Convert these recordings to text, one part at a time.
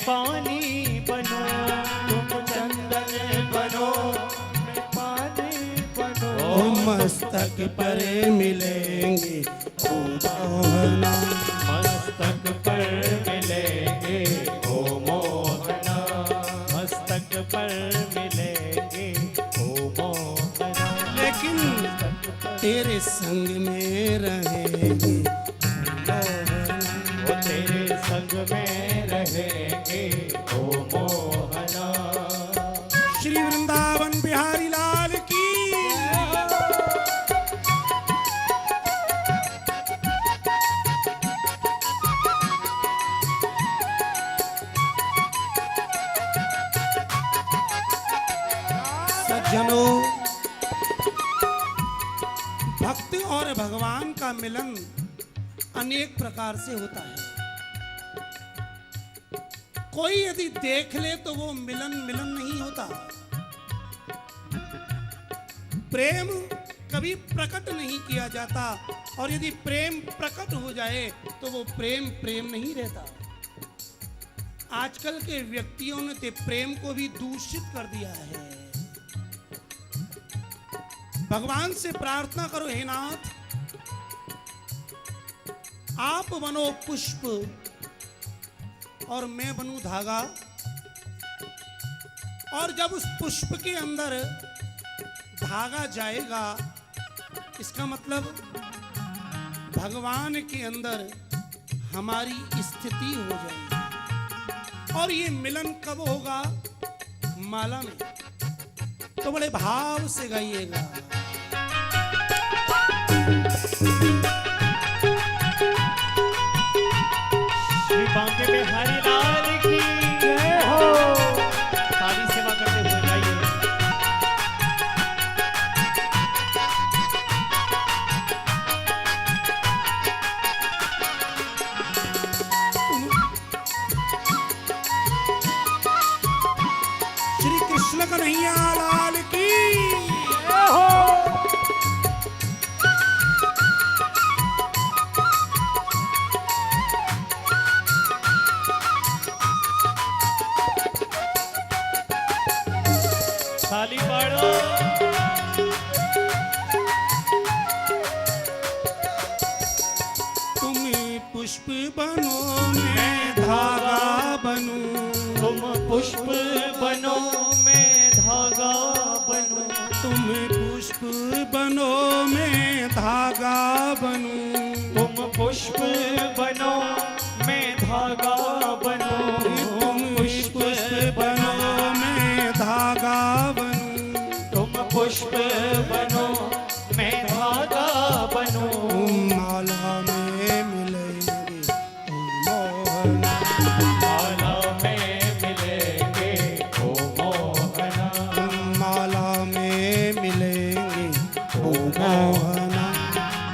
पानी बनो, तुम चंदन बनो मैं पानी बनो। ओ मस्तक पर मिलेंगे ओ मोहना, मस्तक पर मिलेंगे ओ मोहना, मस्तक पर मिलेंगे ओ मोहना। लेकिन तेरे संग में रहेंगे वो तेरे संग में रहेंगे ओ मोहना। श्री वृंदावन बिहारी लाल की। सज्जनों, भक्त और भगवान का मिलन अनेक प्रकार से होता है। कोई यदि देख ले तो वो मिलन नहीं होता। प्रेम कभी प्रकट नहीं किया जाता, और यदि प्रेम प्रकट हो जाए तो वो प्रेम नहीं रहता। आजकल के व्यक्तियों ने तो प्रेम को भी दूषित कर दिया है। भगवान से प्रार्थना करो, हे नाथ आप बनो पुष्प और मैं बनूं धागा, और जब उस पुष्प के अंदर धागा जाएगा इसका मतलब भगवान के अंदर हमारी स्थिति हो जाएगी। और ये मिलन कब होगा? माला में। तो बड़े भाव से गाइएगा। श्री बांके बिहारी लाल की जय हो। ताली सेवा करते हुए जाइए। श्री कृष्ण कन्हैया लाल की जय हो। ताली पाड़ो। तुम पुष्प बनो मैं धागा बनूं, तुम पुष्प बनो मैं धागा बनूं, तुम पुष्प बनो मैं धागा बनूं, तुम पुष्प बनो मैं धागा बनूं, तुम पुष्प बनो मैं धागा बनूं, तुम पुष्प बनो मैं धागा बनूं। माला में मिलेंगे ओ मोहना, माला में मिलेंगे ओ मोहना, माला में मिलेंगे ओ मोहना।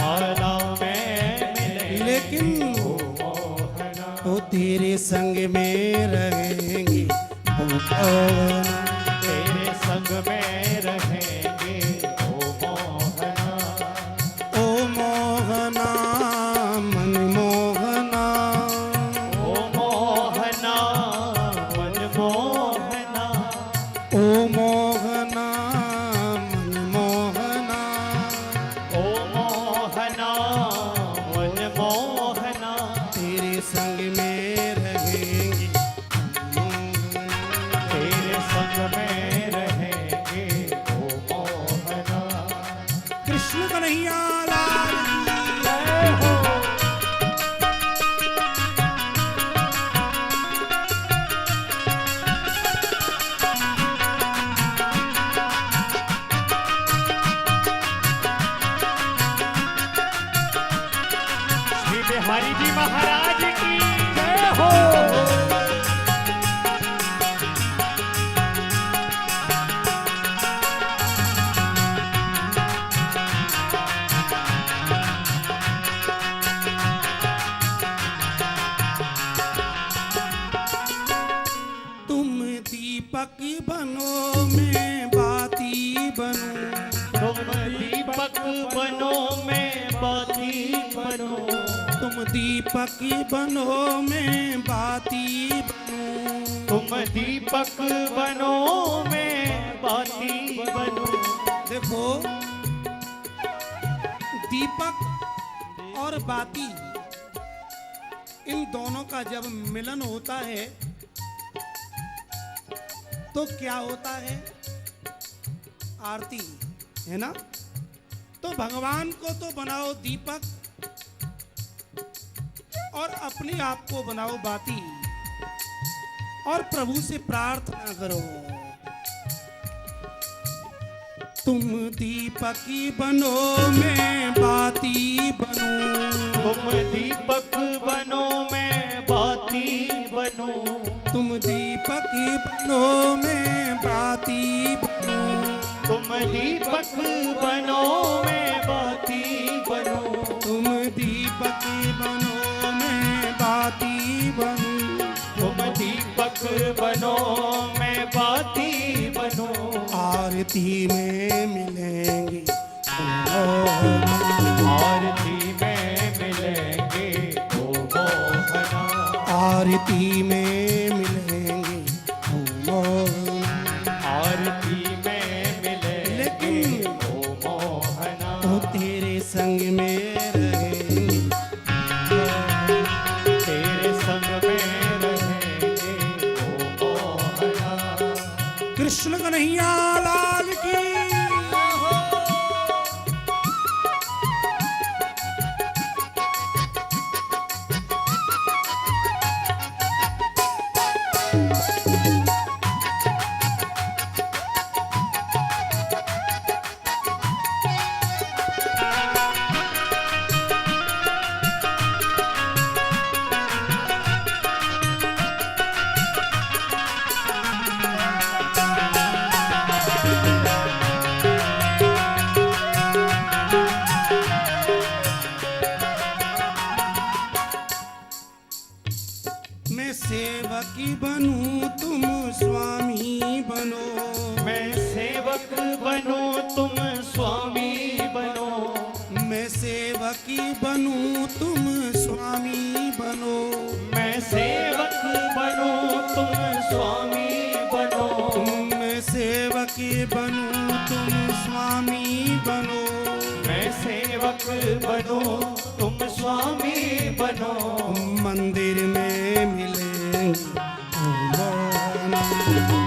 माला में मिलेंगे लेकिन ओ मोहना। वो तेरे संग में रहेंगे ओ मोहना, तेरे संग में रहेंगे ओ मोहना। ओ मोहना मन मोहना, ओ मोहना मन मोहना, ओ मोहना मन मोहना। ओ मोहना मन मोहना। तेरे संग में रहेंगे तेरे संग में रहेंगे ओ मोहना। कृष्ण कन्हैया लाल की जय हो। श्री बिहारी जी महाराज की जय हो। तुम दीपक बनो मैं बाती बनूं, तुम दीपक बनो मैं बाती बनूं, तुम दीपक बनो मैं बाती बनूं, तुम दीपक बनो मैं बाती बनूं। देखो, दीपक और बाती, इन दोनों का जब मिलन होता है तो क्या होता है? आरती, है ना? तो भगवान को तो बनाओ दीपक और अपने आप को बनाओ बाती, और प्रभु से प्रार्थना करो, तुम दीपकी बनो मैं बाती बनूं। तुम दीपक बनो मैं बाती बनूं। तुम दीपकी बनो मैं बाती बनूं। तुम दीपक बनो मैं बाती बनूं। तुम दीपकी बनो मैं बाती बनूं। तुम दीपक बनो मैं बाती बनूं। आरती में मिलेंगे आरती में मिलेंगे ओ मोहना। आरती में मिलेंगे ओ मोहना। आरती में मिलेंगे ओ मोहना। तो तेरे संग में रहेंगे, तेरे संग में रहेंगे ओ मोहना। कृष्ण कन्हैया लाल की। मैं सेवकी बनूं तुम स्वामी बनो। मैं सेवक बनूं तुम स्वामी बनो। मैं सेवकी बनूं तुम स्वामी बनो। मैं सेवक बनूं तुम स्वामी बनो। मैं सेवकी बनूं तुम स्वामी बनो। मैं सेवक बनूं तुम स्वामी बनो। मंदिर में मिलेंगे ओ मोहना।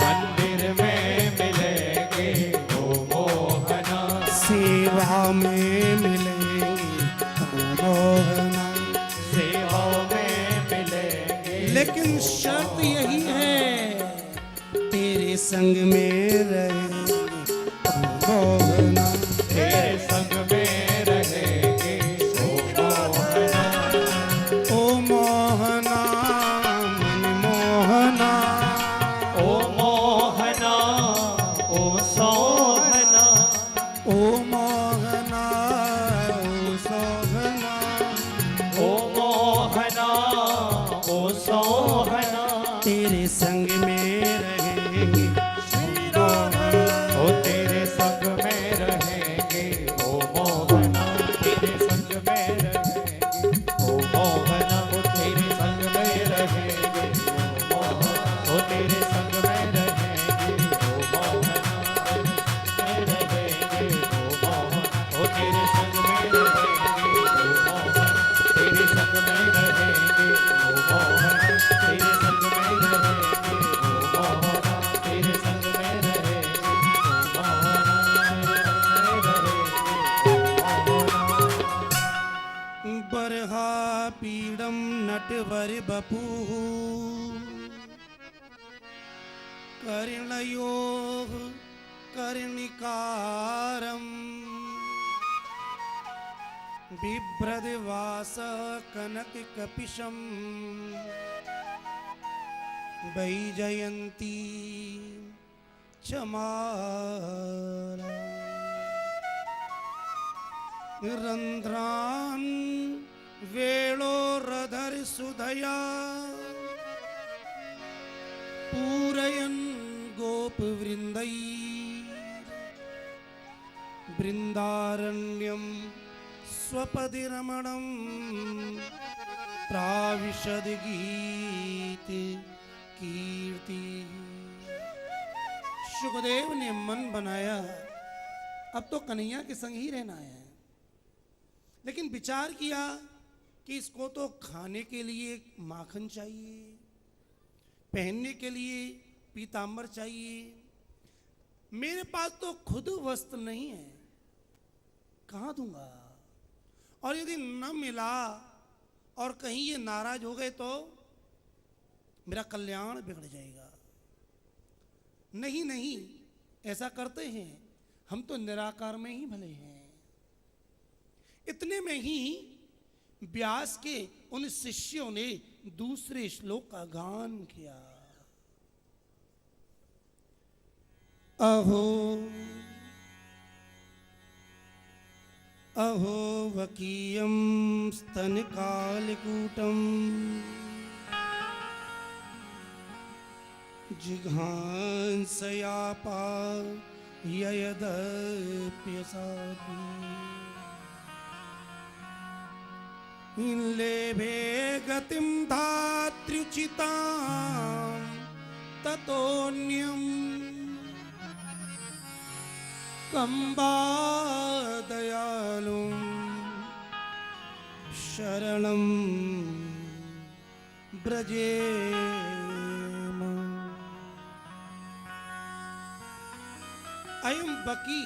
मंदिर में मिलेंगे ओ मोहना। सेवा में मिलेंगे ओ मोहना। सेवा में मिलेंगे। लेकिन शर्त यही है, तेरे संग में रहेंगे ओ मोहना। तेरे संग में रहेंगे ओ मोहना। ओ मोहना मन मोहना। ओ मोहना ओ सोहना। ओ मोहना ओ सोहना। ओ मोहना ओ सोहना। तेरे संग में रहेंगे ओ तेरे संग में रहेंगे ओ मोहना। तेरे संग में रहेंगे ओ मोहना। ओ तेरे संग में रहेंगे ओ मोहना। ओ तेरे संग में रहेंगे ओ मोहना। रहेंगे ओ मोहना। ओ तेरे संग में रहेंगे ओ मोहना। तेरे संग में रहेंगे ओ मोहना। तेरे संग में रहेंगे ओ मोहना। तेरे संग में रहेंगे ओ मोहना। बरहा पीड़म नटवर बपू कर्णयो कर्णिकारम बिभ्रदवास कनक कपिशम वैजयंती चमारा। रंध्रान वेणोरधर सुधया पूरयन् गोपवृन्दै बृन्दारण्यं स्वपदिरमणं प्राविशद् गीते कीर्ति। सुखदेव ने मन बनाया अब तो कन्हैया के संग ही रहना है, लेकिन विचार किया कि इसको तो खाने के लिए माखन चाहिए, पहनने के लिए पीतांबर चाहिए, मेरे पास तो खुद वस्त्र नहीं है, कहाँ दूंगा? और यदि न मिला और कहीं ये नाराज हो गए तो मेरा कल्याण बिगड़ जाएगा। नहीं नहीं, ऐसा करते हैं, हम तो निराकार में ही भले हैं। इतने में ही व्यास के उन शिष्यों ने दूसरे श्लोक का गान किया। अहो अहो वकीयं स्तनकालकूटं जिघांसयापाययदप्यसापि लेभे गतिं धात्र्युचितां ततोऽन्यम् कंबादयालुं शरणं ब्रजेम। अयं बकी,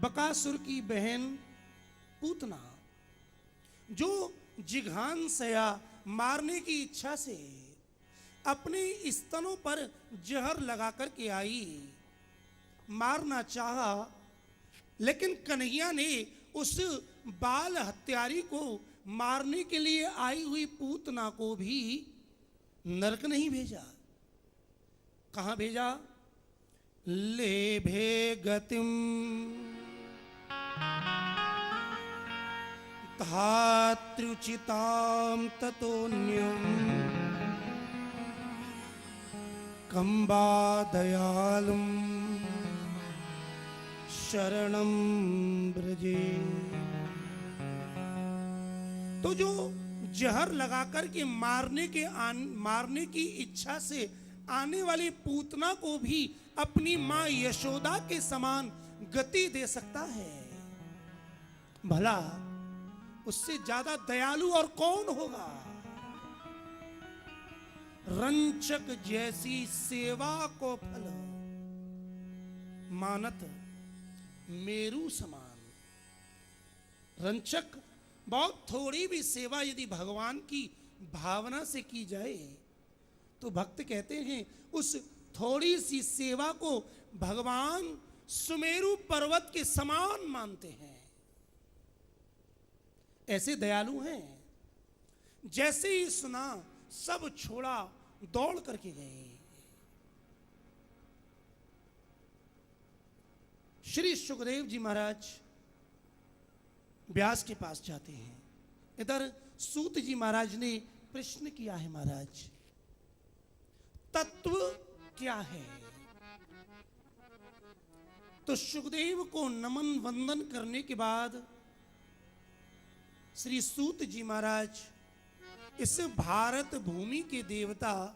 बकासुर की बहन पूतना, जो जिघांसया मारने की इच्छा से अपने स्तनों पर जहर लगा करके आई, मारना चाहा, लेकिन कन्हैया ने उस बाल हत्यारी को मारने के लिए आई हुई पूतना को भी नरक नहीं भेजा। कहां भेजा? लेभे गतिम धात्र्युचितां ततोऽन्यं कंबादयालुं शरणं ब्रजे। तो जो जहर लगाकर के मारने की इच्छा से आने वाली पूतना को भी अपनी मां यशोदा के समान गति दे सकता है, भला उससे ज्यादा दयालु और कौन होगा? रंचक जैसी सेवा को फल मानत मेरू समान। रंचक, बहुत थोड़ी भी सेवा यदि भगवान की भावना से की जाए तो भक्त कहते हैं उस थोड़ी सी सेवा को भगवान सुमेरु पर्वत के समान मानते हैं। ऐसे दयालु हैं, जैसे ही सुना सब छोड़ा, दौड़ करके गए। श्री सुखदेव जी महाराज व्यास के पास जाते हैं। इधर सूत जी महाराज ने प्रश्न किया है, महाराज तत्व क्या है? तो सुखदेव को नमन वंदन करने के बाद श्री सूत जी महाराज इस भारत भूमि के देवता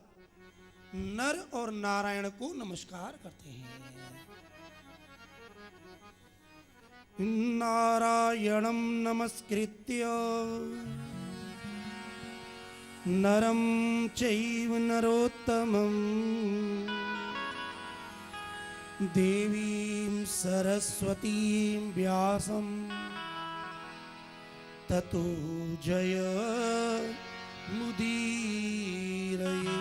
नर और नारायण को नमस्कार करते हैं। नारायणं नमस्कृत्य नरं चैव नरोत्तमं देवीं सरस्वतीं व्यासं ततो जय मुदीरये।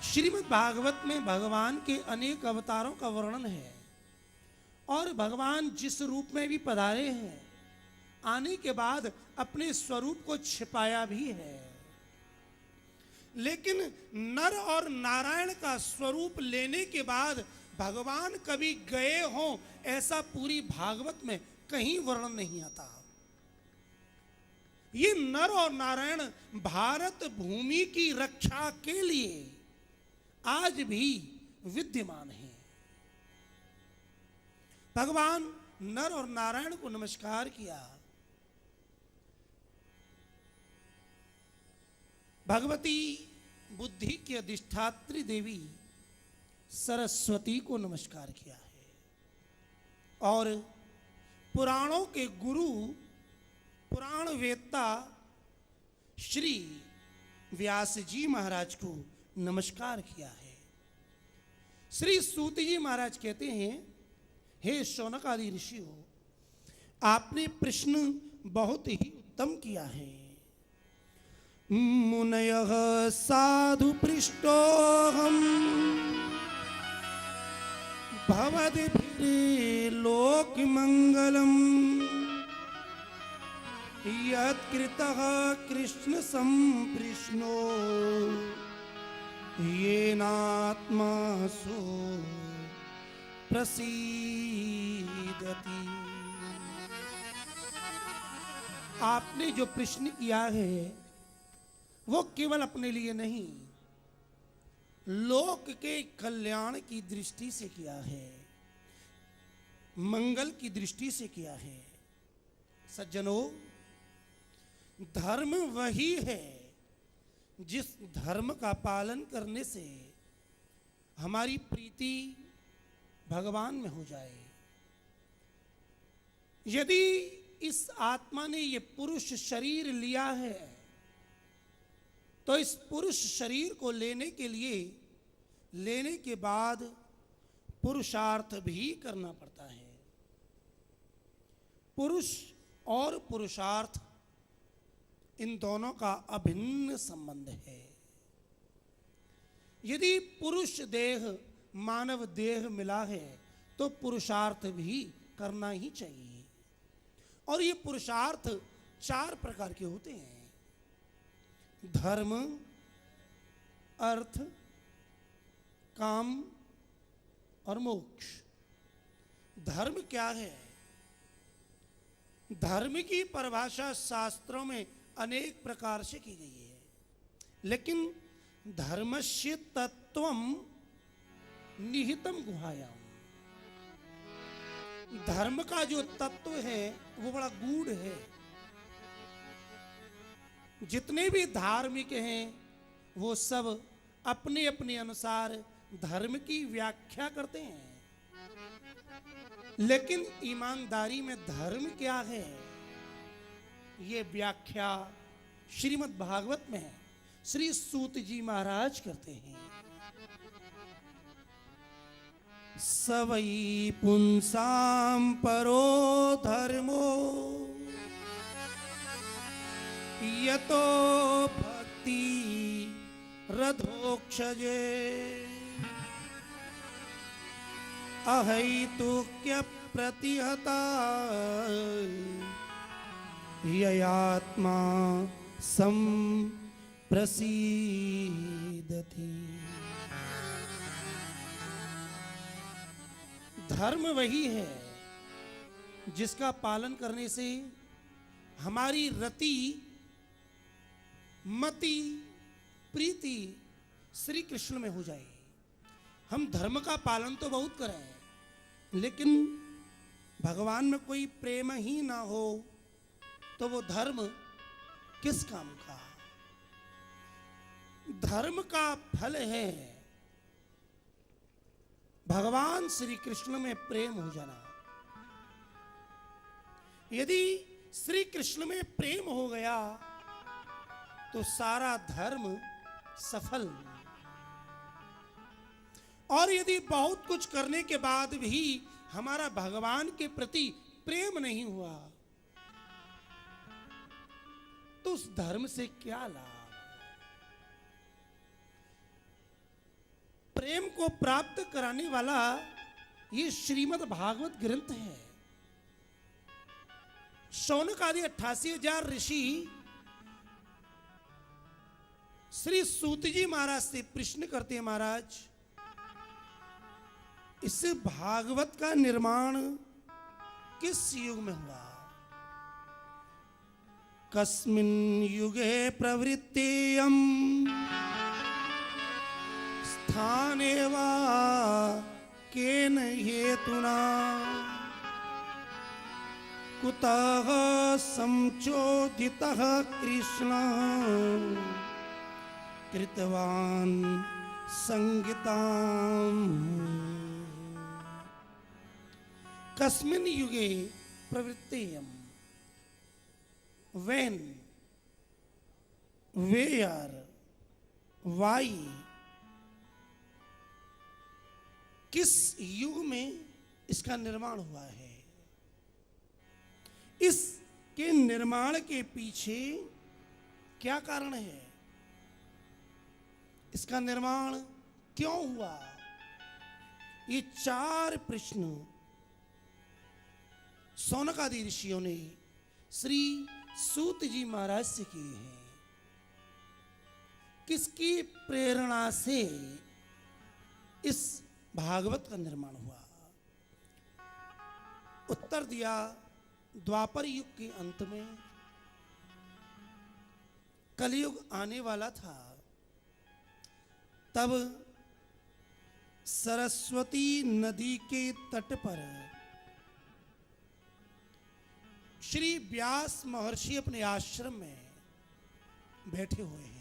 श्रीमद् भागवत में भगवान के अनेक अवतारों का वर्णन है और भगवान जिस रूप में भी पधारे हैं, आने के बाद अपने स्वरूप को छिपाया भी है। लेकिन नर और नारायण का स्वरूप लेने के बाद भगवान कभी गए हों, ऐसा पूरी भागवत में कहीं वर्णन नहीं आता। ये नर और नारायण भारत भूमि की रक्षा के लिए आज भी विद्यमान है। भगवान नर और नारायण को नमस्कार किया। भगवती बुद्धि की अधिष्ठात्री देवी सरस्वती को नमस्कार किया है और पुराणों के गुरु पुराण वेत्ता श्री व्यास जी महाराज को नमस्कार किया है। श्री सूत जी महाराज कहते हैं, हे शौनक आदि ऋषियों, आपने प्रश्न बहुत ही उत्तम किया है। मुनयः साधु पृष्टोऽहम् भवद्भिः लोकमङ्गलम् यत्कृतः कृष्ण संप्रश्नो येनात्मासु प्रसीदति। आपने जो प्रश्न किया है वो केवल अपने लिए नहीं, लोक के कल्याण की दृष्टि से किया है, मंगल की दृष्टि से किया है। सज्जनों, धर्म वही है जिस धर्म का पालन करने से हमारी प्रीति भगवान में हो जाए। यदि इस आत्मा ने ये पुरुष शरीर लिया है तो इस पुरुष शरीर को लेने के बाद पुरुषार्थ भी करना पड़ता है। पुरुष और पुरुषार्थ, इन दोनों का अभिन्न संबंध है। यदि पुरुष देह मानव देह मिला है तो पुरुषार्थ भी करना ही चाहिए। और ये पुरुषार्थ 4 प्रकार के होते हैं: धर्म, अर्थ, काम और मोक्ष। धर्म क्या है? धर्म की परिभाषा शास्त्रों में अनेक प्रकार से की गई है, लेकिन धर्मस्य तत्वम निहितम गुहायाम। धर्म का जो तत्व है वो बड़ा गूढ़ है। जितने भी धार्मिक हैं वो सब अपने अपने अनुसार धर्म की व्याख्या करते हैं, लेकिन ईमानदारी में धर्म क्या है ये व्याख्या श्रीमद् भागवत में है। श्री सूत जी महाराज करते हैं, सवै पुंसाम परो धर्मो यतो भक्ति रथोक्षजे अहैतुक्य प्रतिहता ययात्मा संप्रसीदति। धर्म वही है जिसका पालन करने से हमारी रति, मति, प्रीति श्री कृष्ण में हो जाए। हम धर्म का पालन तो बहुत करें, लेकिन भगवान में कोई प्रेम ही ना हो तो वो धर्म किस काम का? धर्म का फल है भगवान श्री कृष्ण में प्रेम हो जाना। यदि श्री कृष्ण में प्रेम हो गया तो सारा धर्म सफल। और यदि बहुत कुछ करने के बाद भी हमारा भगवान के प्रति प्रेम नहीं हुआ तो उस धर्म से क्या लाभ? प्रेम को प्राप्त कराने वाला ये श्रीमद् भागवत ग्रंथ है। शौनक आदि 88,000 ऋषि श्री सूत जी महाराज से प्रश्न करते हैं, महाराज इस भागवत का निर्माण किस युग में हुआ? कस्मिन् युगे प्रवृत्तियं स्थाने वा केन हेतुना कुतः संचोदितः कृष्ण कृतवान संगीताम कस्मिन् युगे प्रवृत्तेयम when where why किस युग में इसका निर्माण हुआ है, इसके निर्माण के पीछे क्या कारण है, इसका निर्माण क्यों हुआ, ये 4 प्रश्न शौनक आदि ऋषियों ने श्री सूत जी महाराज से किए हैं। किसकी प्रेरणा से इस भागवत का निर्माण हुआ? उत्तर दिया, द्वापर युग के अंत में कलयुग आने वाला था, तब सरस्वती नदी के तट पर श्री व्यास महर्षि अपने आश्रम में बैठे हुए हैं।